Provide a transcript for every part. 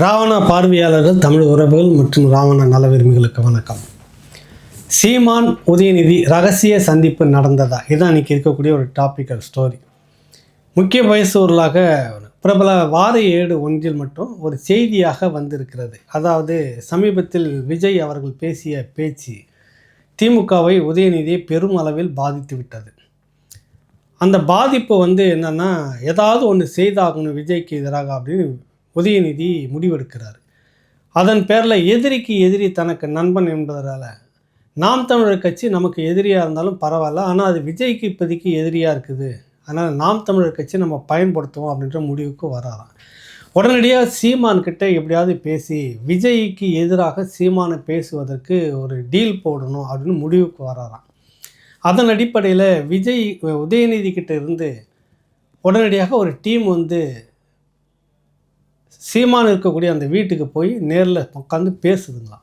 ராவணா பார்வையாளர்கள், தமிழ் உறவுகள் மற்றும் ராவண நல விரும்பிகளுக்கு வணக்கம். சீமான் உதயநிதி ரகசிய சந்திப்பு நடந்ததா? இதுதான் இன்றைக்கி இருக்கக்கூடிய ஒரு டாபிக்கல் ஸ்டோரி. முக்கிய வயசூர்களாக பிரபல வார ஏடு ஒன்றில் மட்டும் ஒரு செய்தியாக வந்திருக்கிறது. அதாவது சமீபத்தில் விஜய் அவர்கள் பேசிய பேச்சு திமுகவை, உதயநிதியை பெரும் அளவில் பாதித்து விட்டது. அந்த பாதிப்பு என்னென்னா, ஏதாவது ஒன்று செய்தாகணும் விஜய்க்கு எதிராக அப்படின்னு உதயநிதி முடிவெடுக்கிறார். அதன் பேரில் எதிரிக்கு எதிரி தனக்கு நண்பன் என்பதால் நாம் தமிழர் கட்சி நமக்கு எதிரியாக இருந்தாலும் பரவாயில்ல, ஆனால் அது விஜய்க்கு இப்போதைக்கு எதிரியாக இருக்குது, அதனால் நாம் தமிழர் கட்சி நம்ம பயன்படுத்துவோம் அப்படின்ற முடிவுக்கு வராராம். உடனடியாக சீமான் கிட்ட எப்படியாவது பேசி விஜய்க்கு எதிராக சீமானை பேசுவதற்கு ஒரு டீல் போடணும் அப்படின்னு முடிவுக்கு வராராம். அதன் அடிப்படையில் விஜய் உதயநிதி கிட்ட இருந்து உடனடியாக ஒரு டீம் சீமான் இருக்கக்கூடிய அந்த வீட்டுக்கு போய் நேரில் உட்காந்து பேசுதுங்களாம்.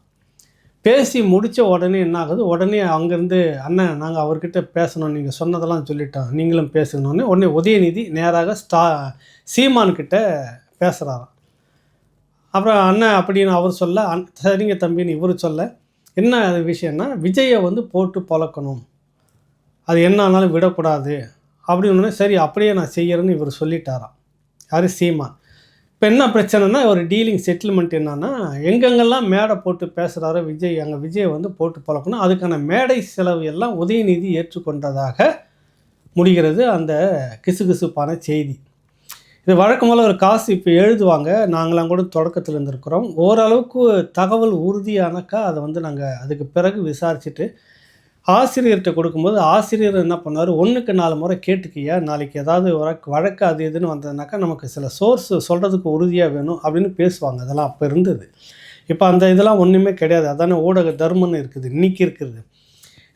பேசி முடித்த உடனே என்ன ஆகுது, உடனே அங்கேருந்து அண்ணன் நாங்கள் அவர்கிட்ட பேசணும், நீங்கள் சொன்னதெல்லாம் சொல்லிட்டோம், நீங்களும் பேசணுன்னு உடனே உதயநிதி நேராக சீமான்கிட்ட பேசுகிறாராம். அப்புறம் அண்ணன் அப்படின்னு அவர் சொல்ல, சரிங்க தம்பின்னு இவர் சொல்ல, என்ன விஷயம்னா விஜயை போட்டு பொழக்கணும், அது என்ன ஆனாலும் விடக்கூடாது அப்படின்னு. சரி அப்படியே நான் செய்கிறேன்னு இவர் சொல்லிட்டாராம். யார்? சீமான். இப்போ என்ன பிரச்சனைனா, ஒரு டீலிங் செட்டில்மெண்ட் என்னன்னா, எங்கெங்கெல்லாம் மேடை போட்டு பேசுகிறாரோ விஜய், அங்கே விஜய் போட்டு பழக்கணும், அதுக்கான மேடை செலவு எல்லாம் உதயநிதி ஏற்றுக்கொண்டதாக முடிகிறது அந்த கிசுகிசுப்பான செய்தி. இது வழக்கம்போல் ஒரு காசு இப்போ எழுதுவாங்க, நாங்களாம் கூட தொடக்கத்தில் இருந்திருக்கிறோம். ஓரளவுக்கு தகவல் உறுதியானக்கா அதை நாங்கள் அதுக்கு பிறகு விசாரிச்சுட்டு ஆசிரியர்கிட்ட கொடுக்கும்போது ஆசிரியர் என்ன பண்ணார், 1க்கு 4 முறை கேட்டுக்கியா, நாளைக்கு ஏதாவது வழக்கு அது இதுன்னு வந்ததுனாக்கா நமக்கு சில சோர்ஸ் சொல்கிறதுக்கு உறுதியாக வேணும் அப்படின்னு பேசுவாங்க. அதெல்லாம் அப்போ இருந்தது. இப்போ அந்த இதெல்லாம் ஒன்றுமே கிடையாது. அதானே ஊடக தர்மன்னு இருக்குது இன்றைக்கி இருக்கிறது.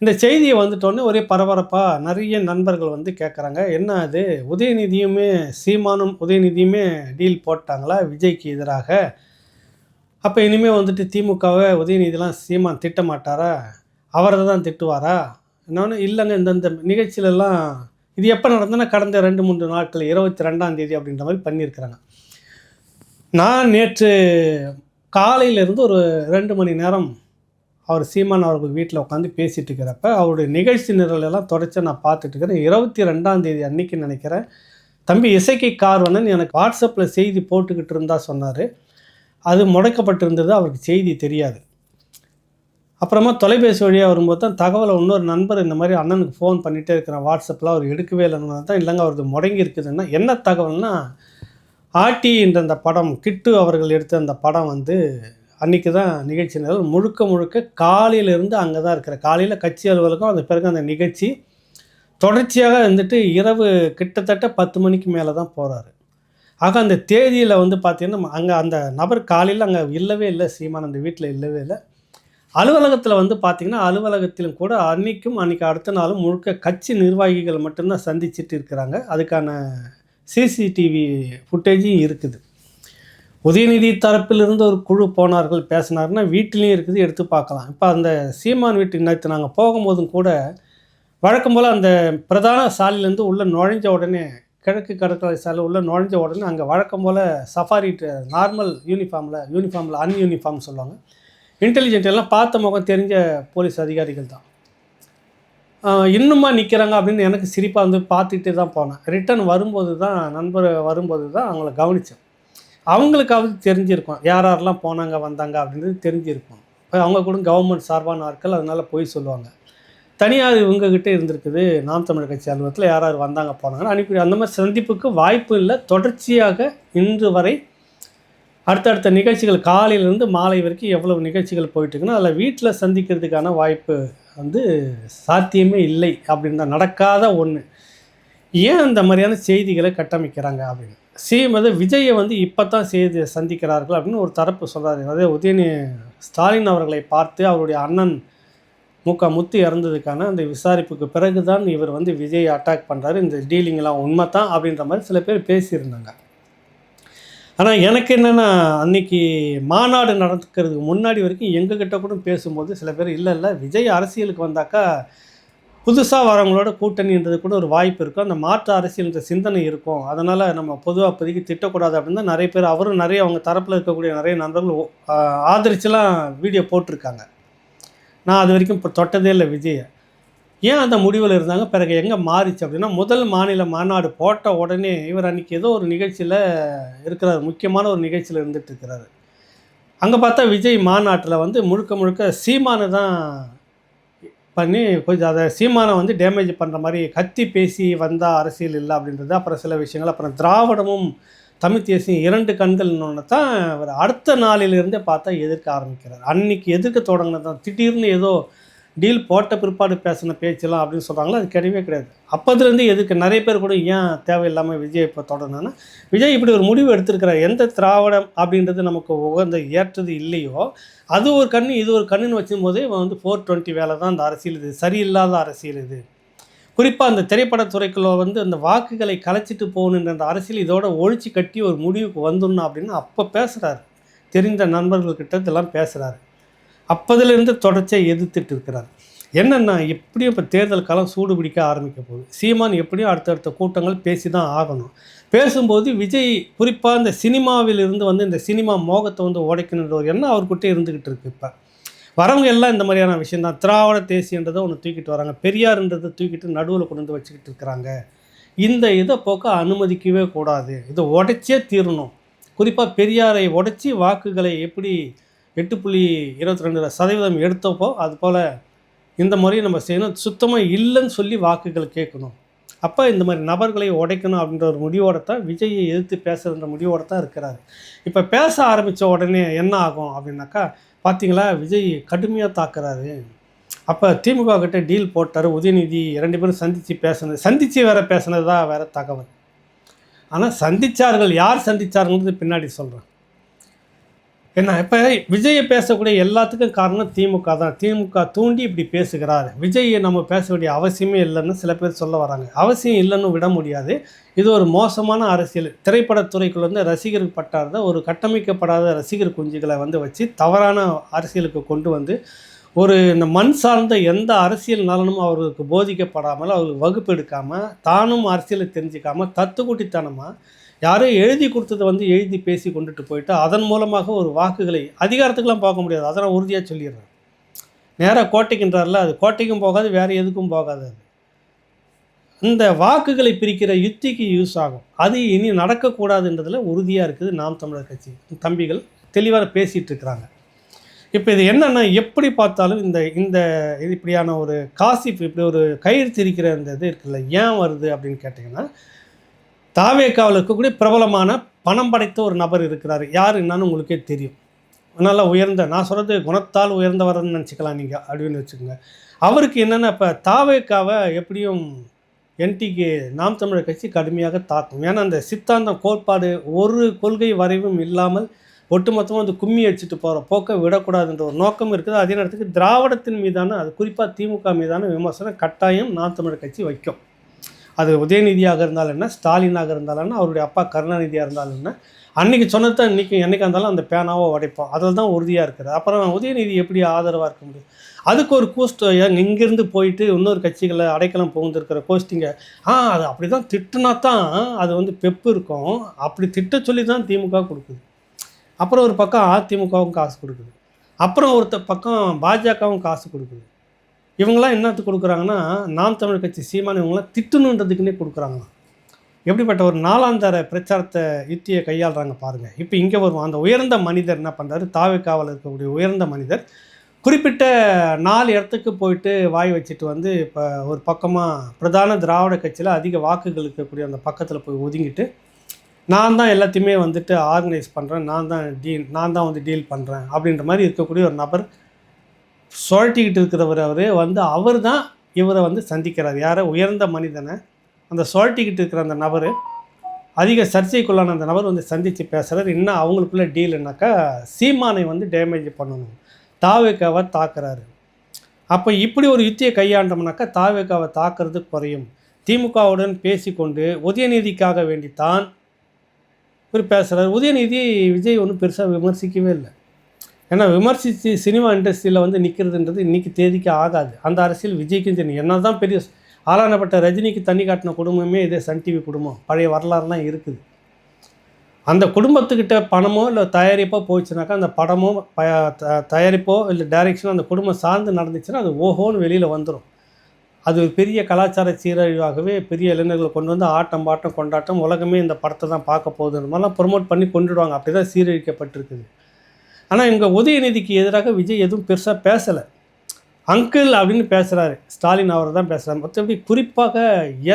இந்த செய்தியை வந்துட்டோடனே ஒரே பரபரப்பாக நிறைய நண்பர்கள் கேட்குறாங்க, என்ன அது உதயநிதியுமே சீமானும் உதயநிதியுமே டீல் போட்டாங்களா விஜய்க்கு எதிராக? அப்போ இனிமேல் திமுகவை உதயநிதிலாம் சீமான் திட்ட மாட்டாரா, அவரை தான் திட்டுவாரா? இன்னொன்று இல்லைங்க, இந்தந்த நிகழ்ச்சியிலலாம் இது எப்போ நடந்ததுன்னா கடந்த 2-3 நாட்கள் 22ஆம் தேதி அப்படின்ற மாதிரி பண்ணியிருக்கிறாங்க. நான் நேற்று காலையிலேருந்து ஒரு 2 மணி நேரம் அவர் சீமான் அவர்கள் வீட்டில் உட்காந்து பேசிகிட்டு இருக்கிறப்ப அவருடைய நிகழ்ச்சி நிரலெல்லாம் தொடர்ச்சி நான் பார்த்துட்டு இருக்கிறேன். 22ஆம் தேதி அன்றைக்கி நினைக்கிறேன், தம்பி இசைக்கு கார்வனன் எனக்கு வாட்ஸ்அப்பில் செய்தி போட்டுக்கிட்டு இருந்தால் சொன்னார். அது முடக்கப்பட்டிருந்தது, அவருக்கு செய்தி தெரியாது. அப்புறமா தொலைபேசி வழியாக வரும்போது தான் தகவலை இன்னொரு நண்பர் இந்த மாதிரி அண்ணனுக்கு ஃபோன் பண்ணிகிட்டே இருக்கிறேன், வாட்ஸ்அப்பில் அவர் எடுக்கவே இல்லைன்னு தான், இல்லைங்க அவரது முடங்கி இருக்குதுன்னா என்ன தகவல்னா, ஆட்டி என்ற அந்த படம் கிட்டு அவர்கள் எடுத்த அந்த படம் அன்றைக்கி தான் நிகழ்ச்சி நிரல் முழுக்க காலையிலேருந்து அங்கே தான் இருக்கிற, காலையில் கட்சி அலுவலகம், அது பிறகு அந்த நிகழ்ச்சி தொடர்ச்சியாக இரவு கிட்டத்தட்ட 10 மணிக்கு மேலே தான் போகிறாரு. ஆக அந்த தேதியில் பார்த்திங்கன்னா அங்கே அந்த நபர் காலையில் அங்கே இல்லவே இல்லை, சீமான் அந்த வீட்டில் இல்லவே இல்லை. அலுவலகத்தில் பார்த்திங்கன்னா அலுவலகத்திலும் கூட அன்றைக்கி அடுத்த நாளும் முழுக்க கட்சி நிர்வாகிகள் மட்டும்தான் சந்திச்சுட்டு இருக்கிறாங்க. அதுக்கான சிசிடிவி ஃபுட்டேஜும் இருக்குது. உதயநிதி தரப்பிலிருந்து ஒரு குழு போனார்கள், பேசினார்னா வீட்டிலையும் இருக்குது, எடுத்து பார்க்கலாம். இப்போ அந்த சீமான் வீட்டுக்கு நேற்று நாங்கள் போகும்போதும் கூட வழக்கம் போல் அந்த பிரதான சாலையிலேருந்து உள்ளே நுழைஞ்ச உடனே, கிழக்கு கடற்கரை சாலை உள்ளே நுழைஞ்ச உடனே அங்கே வழக்கம் போல் சஃபாரி நார்மல் யூனிஃபார்மில் அன்யூனிஃபார்ம் சொல்லுவாங்க, இன்டெலிஜென்ட் எல்லாம் பார்த்த முகம் தெரிஞ்ச போலீஸ் அதிகாரிகள் தான் இன்னுமா நிற்கிறாங்க அப்படின்னு எனக்கு சிரிப்பாக பார்த்துக்கிட்டே தான் போனேன். ரிட்டன் வரும்போது தான் நண்பர் வரும்போது தான் அவங்கள கவனித்தேன். அவங்களுக்காவது தெரிஞ்சிருக்கும் யார் யாரெல்லாம் போனாங்க வந்தாங்க அப்படின்றது தெரிஞ்சிருக்கும். அவங்க கூட கவர்மெண்ட் சார்பான ஆட்கள், அதனால் போய் சொல்லுவாங்க. தனியார் இவங்ககிட்ட இருந்திருக்குது, நாம் தமிழர் கட்சி அலுவலகத்தில் யார் யார் வந்தாங்க போனாங்கன்னு அனுப்பி, அந்த மாதிரி சந்திப்புக்கு வாய்ப்பு இல்லை. தொடர்ச்சியாக இன்று வரை அடுத்தடுத்த நிகழ்ச்சிகள் காலையிலேருந்து மாலை வரைக்கும் எவ்வளவு நிகழ்ச்சிகள் போயிட்டுருக்குன்னா அதில் வீட்டில் சந்திக்கிறதுக்கான வாய்ப்பு சாத்தியமே இல்லை அப்படின்னு தான், நடக்காத ஒன்று. ஏன் அந்த மாதிரியான செய்திகளை கட்டமைக்கிறாங்க அப்படின்னு விஜயை இப்போ தான் சந்திக்கிறார்கள் அப்படின்னு ஒரு தரப்பு சொல்கிறாரு. அதே ஸ்டாலின் அவர்களை பார்த்து அவருடைய அண்ணன் முத்து இறந்ததுக்கான அந்த விசாரிப்புக்கு பிறகு தான் இவர் விஜயை அட்டாக் பண்ணுறாரு, இந்த டீலிங்லாம் உண்மை தான் அப்படின்ற மாதிரி சில பேர் பேசியிருந்தாங்க. ஆனால் எனக்கு என்னென்னா, அன்றைக்கி மாநாடு நடக்கிறதுக்கு முன்னாடி வரைக்கும் எங்ககிட்ட கூட பேசும்போது சில பேர் இல்லை விஜய் அரசியலுக்கு வந்தாக்கா புதுசாக வரவங்களோட கூட்டணின்றது கூட ஒரு வாய்ப்பு இருக்கும். அந்த மாற்று அரசியல்ன்ற சிந்தனை இருக்கும். அதனால் நம்ம பொதுவாக இப்போதைக்கு திட்டக்கூடாது அப்படின்னு தான் நிறைய பேர் அவரும் நிறைய அவங்க தரப்பில் இருக்கக்கூடிய நிறைய நண்பர்கள் ஆதரிச்சுலாம் வீடியோ போட்டிருக்காங்க. நான் அது வரைக்கும் இப்போ தொட்டதே இல்லை விஜயை. ஏன் அந்த முடிவில் இருந்தாங்க? பிறகு எங்கே மாறிச்சு அப்படின்னா, முதல் மாநில மாநாடு போட்ட உடனே இவர் அன்றைக்கி ஏதோ ஒரு நிகழ்ச்சியில் இருக்கிறார். முக்கியமான ஒரு நிகழ்ச்சியில் இருந்துகிட்டு இருக்கிறாரு. அங்கே பார்த்தா விஜய் மாநாட்டில் வந்து முழுக்க முழுக்க சீமானை தான் பண்ணி கொஞ்சம் அதை சீமானை வந்து டேமேஜ் பண்ணுற மாதிரி கத்தி பேசி வந்தால் அரசியல் இல்லை அப்படின்றது. அப்புறம் சில விஷயங்கள், அப்புறம் திராவிடமும் தமிழ் தேசியம் 2 கண்கள்னு தான் அவர் அடுத்த நாளிலிருந்தே பார்த்தா எதிர்க்க ஆரம்பிக்கிறார். அன்றைக்கி எதிர்க்க தொடங்கினது தான். திடீர்னு ஏதோ டீல் போட்ட பிற்பாடு பேசின பேச்செல்லாம் அப்படின்னு சொல்கிறாங்களோ அது கிடையவே கிடையாது. அப்போதுலேருந்து எதுக்கு நிறைய பேர் கூட ஏன் தேவையில்லாமல் விஜய் இப்போ தொடர்னா, விஜய் இப்படி ஒரு முடிவு எடுத்திருக்கிறார். எந்த திராவிடம் அப்படின்றது நமக்கு உகந்த ஏற்றது இல்லையோ அது ஒரு கண்ணு இது ஒரு கண்ணுன்னு வச்சும் போதே இவன் வந்து 420 வேலை தான் அந்த அரசியல், இது சரியில்லாத அரசியல். இது குறிப்பாக அந்த திரைப்படத்துறைக்குள்ள வந்து அந்த வாக்குகளை கலைச்சிட்டு போகணுன்ற அந்த அரசியல் இதோட ஒழிச்சு கட்டி ஒரு முடிவுக்கு வந்துடணும் அப்படின்னு அப்போ பேசுகிறாரு. தெரிந்த நண்பர்கள்கிட்ட இதெல்லாம் பேசுகிறாரு. அப்போதிலிருந்து தொடர்ச்சியாக எதிர்த்துட்டு இருக்கிறார். என்னென்னா எப்படியும் இப்போ தேர்தல் காலம் சூடு பிடிக்க ஆரம்பிக்க போகுது. சீமான் எப்படியும் அடுத்தடுத்த கூட்டங்கள் பேசி தான் ஆகணும். பேசும்போது விஜய் குறிப்பாக இந்த சினிமாவிலிருந்து வந்து இந்த சினிமா மோகத்தை வந்து உடைக்கணுன்ற ஒரு எண்ணம் அவர்கிட்ட இருந்துக்கிட்டு இருக்குது. இப்போ வரவங்க எல்லாம் இந்த மாதிரியான விஷயந்தான். திராவிட தேசியன்றதை ஒன்று தூக்கிட்டு வராங்க, பெரியார்ன்றதை தூக்கிட்டு நடுவில் கொண்டு வந்து வச்சுக்கிட்டு இருக்கிறாங்க. இந்த இதை போக்க அனுமதிக்கவே கூடாது, இதை உடைச்சே தீரணும். குறிப்பாக பெரியாரை உடைச்சி வாக்குகளை எப்படி 8.22% எடுத்தப்போ அதுபோல் இந்த முறையை நம்ம செய்யணும். சுத்தமாக இல்லைன்னு சொல்லி வாக்குகள் கேட்கணும். அப்போ இந்த மாதிரி நபர்களை உடைக்கணும் அப்படின்ற ஒரு முடிவோடு தான் விஜயை எதிர்த்து பேசுகிற முடிவோடு தான் இருக்கிறாரு. இப்போ பேச ஆரம்பித்த உடனே என்ன ஆகும் அப்படின்னாக்கா, பார்த்தீங்களா விஜய் கடுமையாக தாக்குறாரு. அப்போ திமுக கிட்ட டீல் போட்டார். உதயநிதி 2 பேரும் சந்தித்து வேறு பேசுனது தான் வேறு தகவல். ஆனால் சந்தித்தார்கள், யார் சந்தித்தார்கள்ன்றது பின்னாடி சொல்கிறேன். என்ன இப்போ விஜயை பேசக்கூடிய எல்லாத்துக்கும் காரணம் திமுக தான். திமுக தூண்டி இப்படி பேசுகிறார். விஜயை நம்ம பேச வேண்டிய அவசியமே இல்லைன்னு சில பேர் சொல்ல வராங்க. அவசியம் இல்லைன்னு விட முடியாது. இது ஒரு மோசமான அரசியல். திரைப்படத்துறைக்குள்ள வந்து ரசிகர் பட்டாத ஒரு கட்டமைக்கப்படாத ரசிகர் குஞ்சுகளை வந்து வச்சு தவறான அரசியலுக்கு கொண்டு வந்து ஒரு இந்த மண் சார்ந்த எந்த அரசியல் நலனும் அவர்களுக்கு போதிக்கப்படாமல், அவர்களுக்கு வகுப்பு எடுக்காமல், தானும் அரசியலை தெரிஞ்சிக்காமல் தத்துக்குட்டித்தனமாக யாரோ எழுதி கொடுத்ததை வந்து எழுதி பேசி கொண்டுட்டு போயிட்டு அதன் மூலமாக ஒரு வாக்குகளை அதிகாரத்துக்கெலாம் பார்க்க முடியாது. அதை நான் உறுதியாக சொல்லிடுறேன். நேராக கோட்டைக்குன்றார்ல, அது கோட்டைக்கும் போகாது, வேறு எதுக்கும் போகாது. அது இந்த வாக்குகளை பிரிக்கிற யுத்திக்கு யூஸ் ஆகும். அது இனி நடக்கக்கூடாதுன்றதில் உறுதியாக இருக்குது நாம் தமிழர் கட்சி தம்பிகள் தெளிவாக பேசிகிட்டு இருக்கிறாங்க. இப்போ இது என்னென்னா, எப்படி பார்த்தாலும் இந்த இந்த இப்படியான ஒரு காசிப், இப்படி ஒரு கயிறு திரிக்கிற இந்த இது இருக்குல்ல, ஏன் வருது அப்படின்னு கேட்டிங்கன்னா, தாவேக்காவில் இருக்கக்கூடிய பிரபலமான பணம் படைத்த ஒரு நபர் இருக்கிறார். யார் என்னன்னு உங்களுக்கே தெரியும். நல்லா உயர்ந்த, நான் சொல்கிறது குணத்தால் உயர்ந்தவர்னு நினச்சிக்கலாம் நீங்கள் அப்படின்னு வச்சுக்கோங்க. அவருக்கு என்னென்னா, இப்போ தாவேக்காவை எப்படியும் என்டிகே நாம் தமிழர் கட்சி கடுமையாக தாக்கும். ஏன்னா அந்த சித்தாந்தம் கோட்பாடு ஒரு கொள்கை வரைவும் இல்லாமல் ஒட்டுமொத்தமாக வந்து கும்மி அடிச்சுட்டு போகிற போக்க விடக்கூடாதுன்ற ஒரு நோக்கம் இருக்குது. அதே நேரத்துக்கு திராவிடத்தின் மீதான, அது குறிப்பாக திமுக மீதான விமர்சனம் கட்டாயம் நாம் தமிழர் கட்சி வைக்கும். அது உதயநிதியாக இருந்தாலும் என்ன, ஸ்டாலினாக இருந்தாலும் என்ன, அவருடைய அப்பா கருணாநிதியாக இருந்தாலும் என்ன, அன்றைக்கி சொன்னது தான் இன்றைக்கி என்றைக்காக இருந்தாலும் அந்த பேனாவை உடைப்போம். அதில் தான் உறுதியாக இருக்குது. அப்புறம் உதயநிதி எப்படி ஆதரவாக இருக்க முடியும்? அதுக்கு ஒரு கோஸ்ட் இங்கேருந்து போயிட்டு இன்னொரு கட்சிகளை அடைக்கலம் புகுந்திருக்கிற கோஸ்டிங்க, அது அப்படி தான் திட்டுனா தான் அது வந்து பெப்பு இருக்கும். அப்படி திட்ட சொல்லி தான் திமுக கொடுக்குது. அப்புறம் ஒரு பக்கம் அதிமுகவும் காசு கொடுக்குது. அப்புறம் பக்கம் பாஜகவும் காசு கொடுக்குது. இவங்களாம் என்னத்துக்கு கொடுக்குறாங்கன்னா, நாம் தமிழ் கட்சி சீமான் இவங்களாம் திட்டணுன்றதுக்குன்னே கொடுக்குறாங்களாம். எப்படிப்பட்ட ஒரு நாளாந்தர பிரச்சாரத்தை யுத்தியை கையாளுறாங்க பாருங்கள். இப்போ இங்கே வருவோம். அந்த உயர்ந்த மனிதர் என்ன பண்ணுறாரு, தாவேக்காவில் இருக்கக்கூடிய உயர்ந்த மனிதர் குறிப்பிட்ட 4 இடத்துக்கு போயிட்டு வாய் வச்சுட்டு வந்து இப்போ ஒரு பக்கமாக பிரதான திராவிட கட்சியில் அதிக வாக்குகள் இருக்கக்கூடிய அந்த பக்கத்தில் போய் ஒதுங்கிட்டு, நான் தான் எல்லாத்தையுமே வந்துட்டு ஆர்கனைஸ் பண்ணுறேன், நான் தான் வந்து டீல் பண்ணுறேன் அப்படின்ற மாதிரி இருக்கக்கூடிய ஒரு நபர் சுழட்டிக்கிட்டு இருக்கிறவர். அவர் தான் இவரை வந்து சந்திக்கிறார். யாரை? உயர்ந்த மனிதனை. அந்த சுழட்டிக்கிட்டு இருக்கிற அந்த நபர், அதிக சர்ச்சைக்குள்ளான அந்த நபர் வந்து சந்தித்து பேசுகிறார். இன்னும் அவங்களுக்குள்ள டீல் என்னாக்கா, சீமானை வந்து டேமேஜ் பண்ணணும், தாவேக்காவை தாக்குறாரு. அப்போ இப்படி ஒரு யுத்தியை கையாண்டோம்னாக்கா தாவேக்காவை தாக்குறது குறையும். திமுகவுடன் பேசிக்கொண்டு உதயநிதிக்காக வேண்டித்தான் இவர் பேசுகிறார். உதயநிதி விஜய் ஒன்றும் பெருசாக விமர்சிக்கவே இல்லை. ஏன்னா விமர்சித்து சினிமா இண்டஸ்ட்ரியில் வந்து நிற்கிறதுன்றது இன்றைக்கி தேதிக்கு ஆகாது. அந்த அரசியல் விஜய்க்கும் தெரியும். என்ன தான் பெரிய ஆளானப்பட்ட ரஜினிக்கு தண்ணி காட்டின குடும்பமே இதே சன் டிவி குடும்பம். பழைய வரலாறுலாம் இருக்குது. அந்த குடும்பத்துக்கிட்ட பணமோ இல்லை தயாரிப்போ போச்சுனாக்கா அந்த படமோ தயாரிப்போ இல்லை டைரக்ஷனோ அந்த குடும்பம் சார்ந்து நடந்துச்சுன்னா அது ஓஹோன்னு வெளியில் வந்துடும். அது ஒரு பெரிய கலாச்சார சீரழிவாகவே பெரிய இளைஞர்களை கொண்டு வந்து ஆட்டம் பாட்டம் கொண்டாட்டம் உலகமே இந்த படத்தை தான் பார்க்க போகுதுன்ற மாதிரிலாம் ப்ரொமோட் பண்ணி கொண்டுடுவாங்க. அப்படி தான் சீரழிக்கப்பட்டிருக்குது. ஆனால் இங்கே உதயநிதிக்கு எதிராக விஜய் எதுவும் பெருசாக பேசலை. அங்கிள் அப்படின்னு பேசுகிறாரு, ஸ்டாலின் அவர் தான் பேசுகிறார். மற்றபடி குறிப்பாக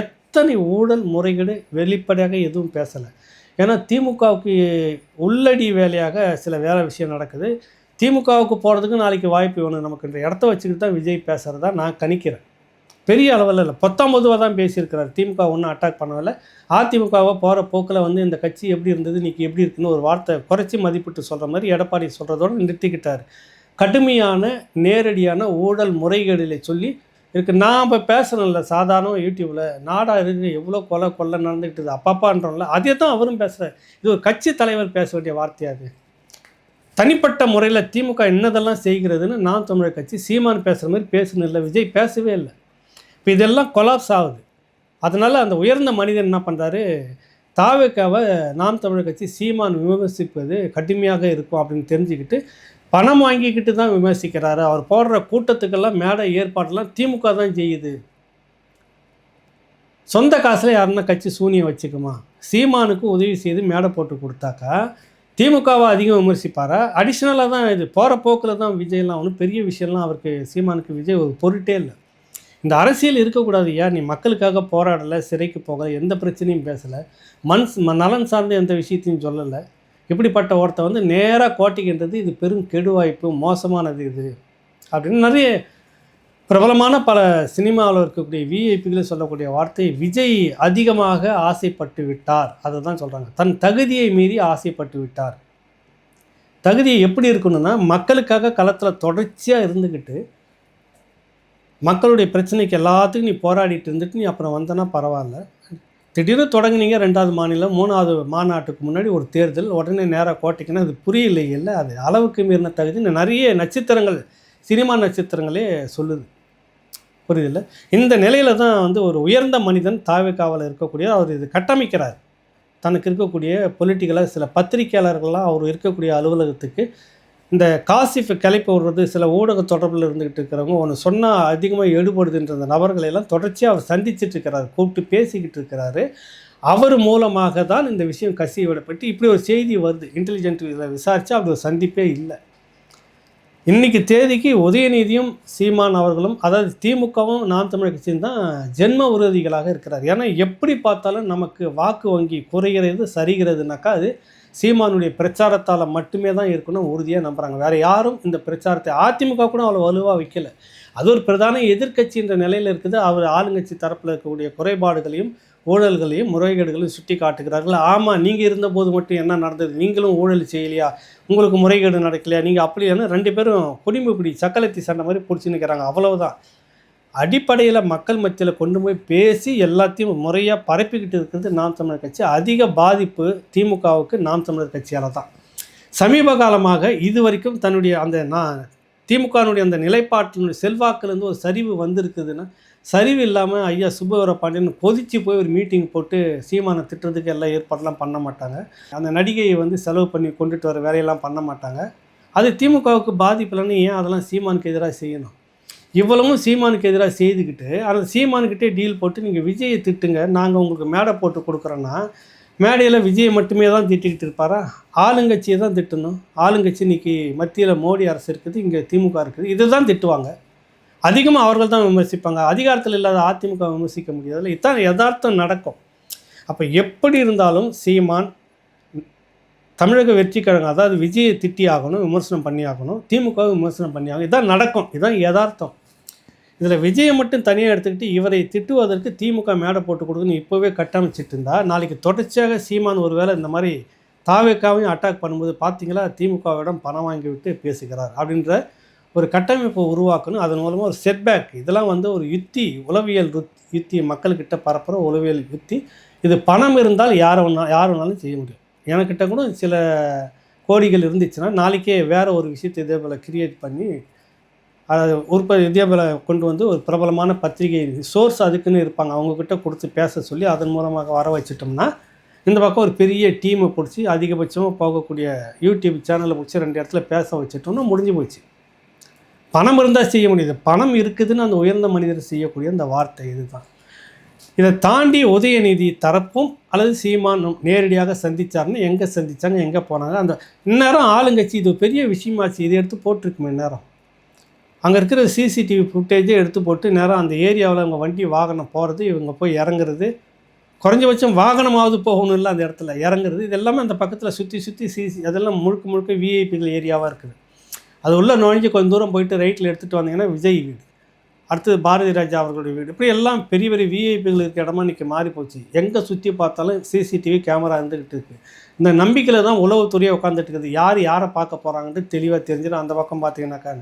எத்தனை ஊழல் முறைகேடு வெளிப்படையாக எதுவும் பேசலை. ஏன்னா திமுகவுக்கு உள்ளடி வேலையாக சில வேலை விஷயம் நடக்குது. திமுகவுக்கு போகிறதுக்கு நாளைக்கு வாய்ப்பு வேணும் நமக்குன்ற இடத்த வச்சுக்கிட்டு தான் விஜய் பேசுகிறதா நான் கணிக்கிறேன். பெரிய அளவில் இல்லை, 19 தான் பேசியிருக்கிறார். திமுக ஒன்றும் அட்டாக் பண்ணவில்லை. அதிமுகவை போகிற போக்கில் வந்து இந்த கட்சி எப்படி இருந்தது இன்றைக்கி எப்படி இருக்குன்னு ஒரு வார்த்தை குறைச்சி மதிப்பிட்டு சொல்கிற மாதிரி எடப்பாடி சொல்கிறதோடு நிறுத்திக்கிட்டார். கடுமையான நேரடியான ஊழல் முறைகேடுகளை சொல்லி இருக்கு. நான் இப்போ பேசணும்ல சாதாரண யூடியூப்பில் நாடாக இருக்குது எவ்வளோ கொலை நடந்துக்கிட்டு அப்பாப்பான்றோம்ல, அதே தான் அவரும் பேசுகிறார். இது ஒரு கட்சி தலைவர் பேச வேண்டிய வார்த்தையாது. தனிப்பட்ட முறையில் திமுக என்னதெல்லாம் செய்கிறதுன்னு நாம் தமிழர் கட்சி சீமான் பேசுகிற மாதிரி பேசணும் இல்லை, விஜய் பேசவே இல்லை. இப்போ இதெல்லாம் கொலாப்ஸ் ஆகுது. அதனால் அந்த உயர்ந்த மனிதன் என்ன பண்ணுறாரு, தாவேக்காவை நாம் தமிழர் கட்சி சீமான் விமர்சிப்பது கடுமையாக இருக்கும் அப்படின்னு தெரிஞ்சுக்கிட்டு பணம் வாங்கிக்கிட்டு தான் விமர்சிக்கிறாரு. அவர் போடுற கூட்டத்துக்கெல்லாம் மேடை ஏற்பாடெல்லாம் திமுக தான் செய்யுது. சொந்த காசில் யாருன்னா கட்சி சூனியம் வச்சுக்குமா? சீமானுக்கு உதவி செய்து மேடை போட்டு கொடுத்தாக்கா திமுகவை அதிகம் விமர்சிப்பாரா? அடிஷ்னலாக தான் இது போகிற போக்கில் தான் விஜய்லாம் ஒன்றும் பெரிய விஷயம்லாம் அவருக்கு சீமானுக்கு விஜய் ஒரு பொருட்டே இல்லை. இந்த அரசியல் இருக்கக்கூடாது. ஏன் நீ மக்களுக்காக போராடலை, சிறைக்கு போகலை, எந்த பிரச்சனையும் பேசலை, நலன் சார்ந்த எந்த விஷயத்தையும் சொல்லலை. இப்படிப்பட்ட ஒருத்த வந்து நேராக கோட்டிக்கின்றது இது பெரும் கெடுவாய்ப்பு, மோசமானது இது அப்படின்னு நிறைய பிரபலமான பல சினிமாவில் இருக்கக்கூடிய விஐபிகளை சொல்லக்கூடிய வார்த்தை விஜய் அதிகமாக ஆசைப்பட்டு விட்டார். அதை தான் சொல்கிறாங்க. தன் தகுதியை மீறி ஆசைப்பட்டு விட்டார். தகுதியை எப்படி இருக்கணும்னா மக்களுக்காக களத்தில் தொடர்ச்சியாக இருந்துக்கிட்டு மக்களுடைய பிரச்சனைக்கு எல்லாத்துக்கும் நீ போராடிட்டு இருந்துட்டு நீ அப்புறம் வந்தனா பரவாயில்ல. திடீர்னு தொடங்குனீங்க 2வது மாநிலம் 3வது மாநாட்டுக்கு முன்னாடி ஒரு தேர்தல், உடனே நேராக கோட்டைக்குன்னா அது புரியலை இல்லை. அது அளவுக்கு மீறின தகுதி நிறைய நட்சத்திரங்கள் சினிமா நட்சத்திரங்களே சொல்லுது. புரியுதில்ல? இந்த நிலையில் தான் வந்து ஒரு உயர்ந்த மனிதன் தாவேக்காவில் இருக்கக்கூடிய அவர் இது கட்டமைக்கிறார். தனக்கு இருக்கக்கூடிய பொலிட்டிக்கலாக சில பத்திரிகையாளர்கள்லாம் அவர் இருக்கக்கூடிய அலுவலகத்துக்கு இந்த காசிஃபை கிளப்பி விடுறது, சில ஊடக தொடர்பில் இருந்துக்கிட்டு இருக்கிறவங்க ஒன்று சொன்னால் அதிகமாக ஈடுபடுதுன்ற அந்த நபர்களெல்லாம் தொடர்ச்சியாக அவர் சந்திச்சுட்டு இருக்கிறார், கூப்பிட்டு பேசிக்கிட்டு இருக்கிறாரு. அவர் மூலமாக தான் இந்த விஷயம் கசிய விடப்பட்டு இப்படி ஒரு செய்தி வருது. இன்டெலிஜென்ட் இதில் விசாரித்தா அப்படி ஒரு சந்திப்பே இல்லை. இன்றைக்கி தேதிக்கு உதயநிதியும் சீமான் அவர்களும், அதாவது திமுகவும் நாம் தமிழர் கட்சியும் தான் ஜென்ம விரோதிகளாக இருக்கிறார். ஏன்னா எப்படி பார்த்தாலும் நமக்கு வாக்கு வங்கி குறைகிறது சரிகிறதுனாக்கா அது சீமானுடைய பிரச்சாரத்தால் மட்டுமே தான் இருக்கணும் உறுதியாக நம்புகிறாங்க. வேறு யாரும் இந்த பிரச்சாரத்தை அதிமுக கூட அவ்வளோ வலுவாக வைக்கலை. அது ஒரு பிரதான எதிர்க்கட்சின்ற நிலையில் இருக்குது. அவர் ஆளுங்கட்சி தரப்பில் இருக்கக்கூடிய குறைபாடுகளையும் ஊழல்களையும் முறைகேடுகளையும் சுட்டி காட்டுகிறார்கள். ஆமாம், நீங்கள் இருந்தபோது மட்டும் என்ன நடந்தது, நீங்களும் ஊழல் செய்யலையா, உங்களுக்கு முறைகேடு நடக்கலையா, நீங்கள் அப்படியான 2 பேரும் குடிம்பு பிடி சக்கலத்தி சண்டை மாதிரி பிடிச்சி நிற்கிறாங்க. அவ்வளவுதான். அடிப்படையில் மக்கள் மத்தியில் கொண்டு போய் பேசி எல்லாத்தையும் முறையாக பரப்பிக்கிட்டு இருக்கிறது நாம் தமிழர் கட்சி. அதிக பாதிப்பு திமுகவுக்கு நாம் தமிழர் கட்சியால் தான். சமீப காலமாக இது வரைக்கும் தன்னுடைய அந்த திமுகனுடைய அந்த நிலைப்பாட்டினுடைய செல்வாக்குலேருந்து ஒரு சரிவு வந்திருக்குதுன்னா, சரிவு இல்லாமல் ஐயா சுப்பவீர பாண்டியன் கொதிச்சு போய் ஒரு மீட்டிங் போட்டு சீமானை திட்டுறதுக்கு எல்லாம் ஏற்பாடெல்லாம் பண்ண மாட்டாங்க. அந்த நடிகையை வந்து செலவு பண்ணி கொண்டுட்டு வர வேலையெல்லாம் பண்ண மாட்டாங்க. அது திமுகவுக்கு பாதிப்பு இல்லைன்னு ஏன் அதெல்லாம் சீமானுக்கு எதிராக செய்யணும்? இவ்வளவும் சீமானுக்கு எதிராக செய்துக்கிட்டு அந்த சீமானுக்கிட்டே டீல் போட்டு நீங்கள் விஜயை திட்டுங்க, நாங்கள் உங்களுக்கு மேடை போட்டு கொடுக்குறோன்னா மேடையில் விஜயை மட்டுமே தான் திட்டிக்கிட்டு இருப்பாரா? ஆளுங்கட்சியை தான் திட்டணும். ஆளுங்கட்சி இன்றைக்கி மத்தியில் மோடி அரசு இருக்குது, இங்கே திமுக இருக்குது, இதை தான் திட்டுவாங்க. அதிகமாக அவர்கள் தான் விமர்சிப்பாங்க. அதிகாரத்தில் இல்லாத அதிமுக விமர்சிக்க முடியாதுல்ல. இதுதான் யதார்த்தம் நடக்கும். அப்போ எப்படி இருந்தாலும் சீமான் தமிழக வெற்றி கழகம், அதாவது விஜயை திட்டி ஆகணும், விமர்சனம் பண்ணி ஆகணும், திமுகவை விமர்சனம் பண்ணி ஆகணும். இதான் நடக்கும். இதுதான் யதார்த்தம். இதில் விஜயை மட்டும் தனியாக எடுத்துக்கிட்டு இவரை திட்டுவதற்கு திமுக மேடை போட்டு கொடுக்குன்னு இப்போவே கட்டமைச்சிட்டு இருந்தால் நாளைக்கு தொடர்ச்சியாக சீமான் ஒரு வேளை இந்த மாதிரி தாவேக்காவையும் அட்டாக் பண்ணும்போது பார்த்தீங்களா திமுகவிடம் பணம் வாங்கி விட்டு பேசுகிறார் அப்படின்ற ஒரு கட்டமைப்பை உருவாக்கணும். அதன் மூலமாக ஒரு செட்பேக், இதெல்லாம் வந்து ஒரு யுத்தி, உளவியல் யுத்தி, மக்கள்கிட்ட பரப்புகிற உளவியல் யுத்தி. இது பணம் இருந்தால் யார் வேணாலும் செய்ய முடியும். எனக்கிட்ட கூட சில கோடிகள் இருந்துச்சுன்னா நாளைக்கே வேறு ஒரு விஷயத்தை இதே போல் கிரியேட் பண்ணி அதை இதே போல் கொண்டு வந்து ஒரு பிரபலமான பத்திரிகை சோர்ஸ் அதுக்குன்னு இருப்பாங்க, அவங்கக்கிட்ட கொடுத்து பேச சொல்லி அதன் மூலமாக வர வச்சிட்டோம்னா இந்த பக்கம் ஒரு பெரிய டீமை பிடிச்சி அதிகபட்சமாக போகக்கூடிய யூடியூப் சேனலை பிடிச்சி 2 இடத்துல பேச வச்சுட்டோம்னா முடிஞ்சு போச்சு. பணம் இருந்தால் செய்ய முடியுது. பணம் இருக்குதுன்னு அந்த உயர்ந்த மனிதர் செய்யக்கூடிய அந்த வார்த்தை இதுதான். இதை தாண்டி உதயநிதி தரப்பும் அல்லது சீமானும் நேரடியாக சந்தித்தாருன்னு எங்கே சந்தித்தாங்க, எங்கே போனாங்க, அந்த இந்நேரம் ஆளுங்கட்சி இது பெரிய விஷயமாச்சு, இதை எடுத்து போட்டிருக்குமே நேரம். அங்கே இருக்கிற சிசிடிவி ஃபுட்டேஜே எடுத்து போட்டு நேரம் அந்த ஏரியாவில் அவங்க வண்டி வாகனம் போகிறது, இவங்க போய் இறங்குறது, குறைஞ்சபட்சம் வாகனமாவது போகணும் இல்லை அந்த இடத்துல இறங்குறது, இது எல்லாமே அந்த பக்கத்தில் சுற்றி அதெல்லாம் முழுக்க முழுக்க விஐபிகள் ஏரியாவாக இருக்குது. அது உள்ளே நுழைஞ்சு கொஞ்சம் தூரம் போயிட்டு ரைட்டில் எடுத்துகிட்டு வந்தீங்கன்னா விஜய் வீடு, அடுத்தது பாரதி ராஜா அவர்களுடைய வீடு, இப்படி எல்லாம் பெரிய பெரிய விஐபிகள் இருக்க இடமா இன்றைக்கி மாறி போச்சு. எங்கே சுற்றி பார்த்தாலும் சிசிடிவி கேமரா இருந்துக்கிட்டு இருக்குது. இந்த நம்பிக்கையில் தான் உளவுத்துறையாக உட்காந்துட்டு இருக்குது. யார் யாரை பார்க்க போகிறாங்கன்ட்டு தெளிவாக தெரிஞ்சிடும். அந்த பக்கம் பார்த்தீங்கன்னாக்கா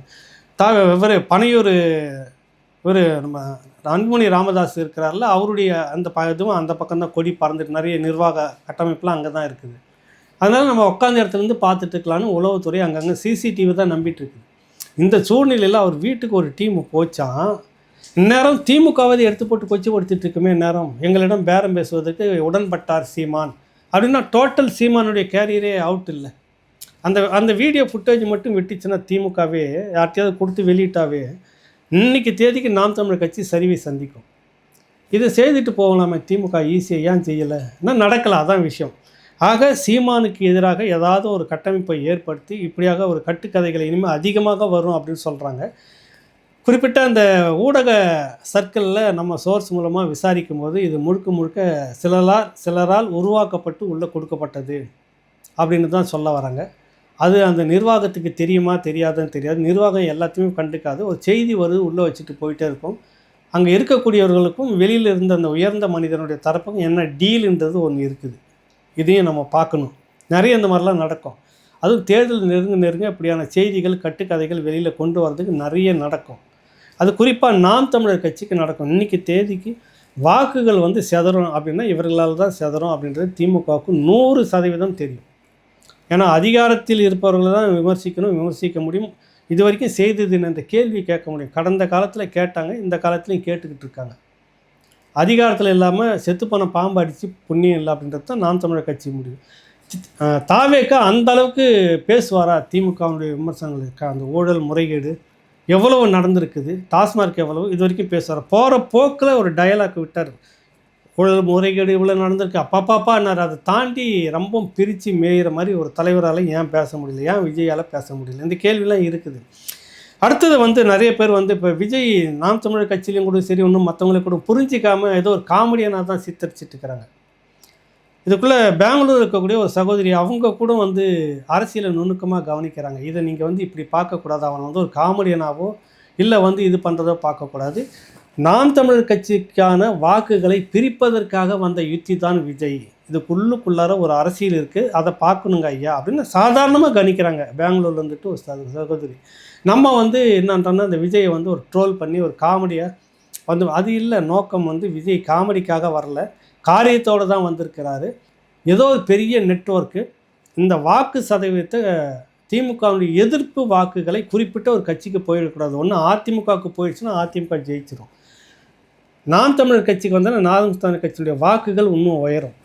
வெவ்வேறு பனையூர் ஒரு நம்ம அன்புமணி ராமதாஸ் இருக்கிறார்ல, அவருடைய அந்த இதுவும் அந்த பக்கம் தான் கொடி பறந்துட்டு நிறைய நிர்வாக கட்டமைப்புலாம் அங்கே தான் இருக்குது. அதனால் நம்ம உட்காந்த இடத்துலேருந்து பார்த்துட்டு இருக்கலான்னு உளவுத்துறை அங்கங்கே சிசிடிவி தான் நம்பிட்டு இருக்குது. இந்த சூழ்நிலையில் அவர் வீட்டுக்கு ஒரு டீம் போச்சான். இந்நேரம் திமுகவை எடுத்து போட்டு கொச்சிப்படுத்திட்டு இருக்குமே நேரம் எங்களிடம் பேரம் பேசுவதற்கு உடன்பட்டார் சீமான் அப்படின்னா டோட்டல் சீமானுடைய கேரியரே அவுட் இல்லை. அந்த வீடியோ ஃபுட்டேஜ் மட்டும் விட்டுச்சுன்னா திமுகவே யார்ட்டையாவது கொடுத்து வெளியிட்டாவே இன்றைக்கி தேதிக்கு நாம் தமிழர் கட்சி சரிவை சந்திக்கும். இதை செய்துட்டு போகலாமே திமுக ஈஸியாக ஏன் செய்யலை, இன்னும் நடக்கலாம், அதான் விஷயம். ஆக சீமானுக்கு எதிராக ஏதாவது ஒரு கட்டமைப்பை ஏற்படுத்தி இப்படியாக ஒரு கட்டுக்கதைகளை இனிமேல் அதிகமாக வரும் அப்படின்னு சொல்கிறாங்க. குறிப்பிட்ட அந்த ஊடக சர்க்கிளில் நம்ம சோர்ஸ் மூலமாக விசாரிக்கும் போது இது முழுக்க முழுக்க சிலரால் உருவாக்கப்பட்டு உள்ளே கொடுக்கப்பட்டது அப்படின்னு தான் சொல்ல வராங்க. அது அந்த நிர்வாகத்துக்கு தெரியுமா தெரியாதுன்னு தெரியாது. நிர்வாகம் எல்லாத்தையுமே கண்டுக்காது. ஒரு செய்தி வருது உள்ளே வச்சுட்டு போயிட்டே இருக்கும். அங்கே இருக்கக்கூடியவர்களுக்கும் வெளியில் இருந்த அந்த உயர்ந்த மனிதனுடைய தரப்புக்கும் என்ன டீலுன்றது ஒன்று இருக்குது. இதையும் நம்ம பார்க்கணும். நிறைய இந்த மாதிரிலாம் நடக்கும். அதுவும் தேர்தல் நெருங்க இப்படியான செய்திகள் கட்டுக்கதைகள் வெளியில் கொண்டு வரதுக்கு நிறைய நடக்கும். அது குறிப்பாக நாம் தமிழர் கட்சிக்கு நடக்கும். இன்றைக்கி தேதிக்கு வாக்குகள் செதறும் அப்படின்னா இவர்களால் தான் செதறும் அப்படின்றது திமுகவுக்கு 100% தெரியும். ஏன்னா அதிகாரத்தில் இருப்பவர்களை தான் விமர்சிக்க முடியும். இது வரைக்கும் செய்தது என்ற கேள்வி கேட்க முடியும். கடந்த காலத்தில் கேட்டாங்க, இந்த காலத்துலையும் கேட்டுக்கிட்டு இருக்காங்க. அதிகாரத்தில் இல்லாமல் செத்துப்போன பாம்பு அடித்து புண்ணியம் இல்லை அப்படின்றது தான் நாம் தமிழர் கட்சி முடியும். தாவேக்கா அந்த அளவுக்கு பேசுவாரா திமுகவுடைய விமர்சனங்களுக்கு? அந்த ஊழல் முறைகேடு எவ்வளவு நடந்திருக்குது, டாஸ்மார்க் எவ்வளவு, இது வரைக்கும் பேசுவார். போகிற போக்கில் ஒரு டயலாக் விட்டார். ஊழல் முறைகேடு இவ்வளோ நடந்திருக்கு அப்பாப்பாப்பான்னார். அதை தாண்டி ரொம்ப பிரித்து மேயிற மாதிரி ஒரு தலைவரால் ஏன் பேச முடியல, ஏன் விஜயால் பேச முடியல, இந்த கேள்விலாம் இருக்குது. அடுத்தது நிறைய பேர் இப்போ விஜய் நாம் தமிழர் கட்சியிலையும் கூட சரி ஒன்றும் மற்றவங்களை கூட புரிஞ்சிக்காமல் ஏதோ ஒரு காமெடியனாக தான் சித்தரிச்சிட்டு இருக்கிறாங்க. இதுக்குள்ளே பெங்களூர் இருக்கக்கூடிய ஒரு சகோதரி அவங்க கூட அரசியலை நுணுக்கமாக கவனிக்கிறாங்க. இதை நீங்கள் இப்படி பார்க்கக்கூடாது, அவன் ஒரு காமெடியனாவோ இல்லை இது பண்ணுறதோ பார்க்கக்கூடாது. நாம் தமிழர் கட்சிக்கான வாக்குகளை பிரிப்பதற்காக வந்த யுத்தி தான் விஜய். இதுக்குள்ளார ஒரு அரசியல் இருக்குது, அதை பார்க்கணுங்க ஐயா அப்படின்னு சாதாரணமாக கணிக்கிறாங்க. பெங்களூர்லேருந்துட்டு ஒரு சகோதரி. நம்ம என்னன்றோன்னா இந்த விஜயை ஒரு ட்ரோல் பண்ணி ஒரு காமெடியாக அது இல்லை நோக்கம். விஜய் காமெடிக்காக வரல, காரியத்தோடு தான் வந்திருக்கிறாரு. ஏதோ ஒரு பெரிய நெட்வொர்க்கு இந்த வாக்கு சதவீதத்தை திமுகவுடைய எதிர்ப்பு வாக்குகளை குறிப்பிட்ட ஒரு கட்சிக்கு போயிடக்கூடாது. ஒன்று அதிமுகவுக்கு போயிடுச்சுன்னா அதிமுக ஜெயிச்சிடும். நாம் தமிழர் கட்சிக்கு நாம் தமிழர் கட்சியுடைய வாக்குகள் இன்னும் உயரும்.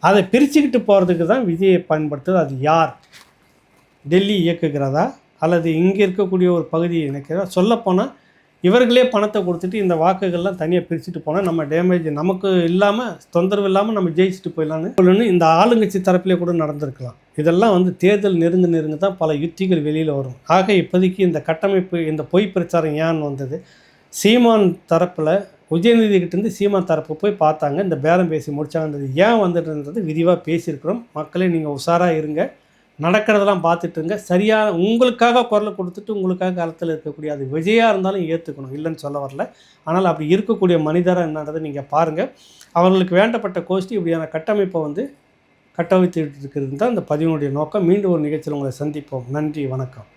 அதை பிரிச்சுக்கிட்டு போகிறதுக்கு தான் விஜயை பயன்படுத்துது. அது யார்? டெல்லி இயக்குகிறதா அல்லது இங்கே இருக்கக்கூடிய ஒரு பகுதியை இணைக்கிறதா? சொல்லப்போனால் இவர்களே பணத்தை கொடுத்துட்டு இந்த வாக்குகள்லாம் தனியாக பிரிச்சுட்டு போனால் நம்ம டேமேஜ் நமக்கு இல்லாமல் தொந்தரவு இல்லாமல் நம்ம ஜெயிச்சுட்டு போயிடலான்னு இந்த ஆளுங்கட்சி தரப்பிலே கூட நடந்திருக்கலாம். இதெல்லாம் தேர்தல் நெருங்க தான் பல யுத்திகள் வெளியில் வரும். ஆக இப்போதைக்கு இந்த கட்டமைப்பு இந்த பொய் பிரச்சாரம் ஏன் வந்தது? சீமான் தரப்பில் உதயநிதிக்கிட்டேருந்து சீமான் தரப்பு போய் பார்த்தாங்க, இந்த பேரம் பேசி முடிச்சாங்கன்றது ஏன் வந்துட்டுன்றது விரிவாக பேசியிருக்கிறோம். மக்களே நீங்கள் உஷாராக இருங்க, நடக்கிறதெல்லாம் பார்த்துட்டுருங்க. சரியாக உங்களுக்காக குரலை கொடுத்துட்டு உங்களுக்காக காலத்தில் இருக்கக்கூடிய அது விஜயாக இருந்தாலும் ஏற்றுக்கணும், இல்லைன்னு சொல்ல வரல. ஆனால் அப்படி இருக்கக்கூடிய மனிதராக என்னன்றதை நீங்கள் பாருங்கள். அவர்களுக்கு வேண்டப்பட்ட கோஷ்டி இப்படியான கட்டமைப்பை கட்டமைத்து இருக்கிறது தான் இந்த பதிவினுடைய நோக்கம். மீண்டும் ஒரு நிகழ்ச்சியில் உங்களை சந்திப்போம். நன்றி, வணக்கம்.